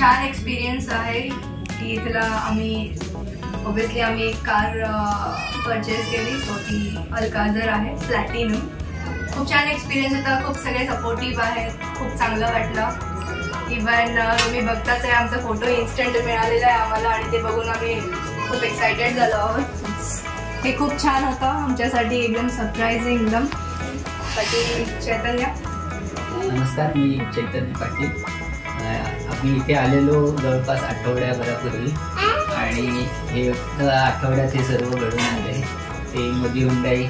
छान एक्सपिरियन्स आहे की इथला आम्ही ऑब्वियसली आम्ही एक कार परचेस केली, सो ती अल्काझर आहे प्लॅटिनम. खूप छान एक्सपिरियन्स होता, खूप सगळे सपोर्टिव्ह आहेत, खूप चांगलं वाटलं. इवन तुम्ही बघताच आहे आमचा फोटो इन्स्टंट मिळालेला आहे आम्हाला आणि ते बघून आम्ही खूप एक्सायटेड झालो आहोत. हे खूप छान होतं आमच्यासाठी, एकदम सरप्राइझिंग एकदम. पाटील चैतन्य. नमस्कार, मी चैतन्य पाटील. आम्ही इथे आलेलो जवळपास आठवड्याभरापूर्वी आणि हे आठवड्यात हे सर्व घडून आले. ते मोदी हुंडाई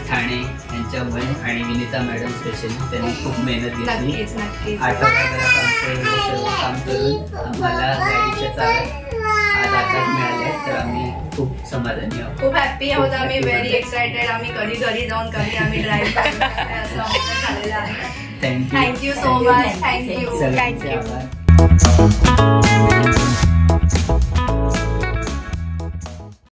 ठाणे यांच्यामुळे आणि विनीता मॅडम स्पेशली त्यांनी खूप मेहनत घेतली. आठवड्याभरात आमचं सर्व काम करून आम्हाला गाडीच्या चाव्या आज हातात मिळाल्या, तर आम्ही खूप समाधानी आहोत, खूप हॅप्पी आहोत आम्ही. Very excited. आम्ही कधी घरी जाऊन कधी आम्ही ड्राईव्ह करणार असं झालेलं आहे. Thank you so much. थँक्यू. आभार.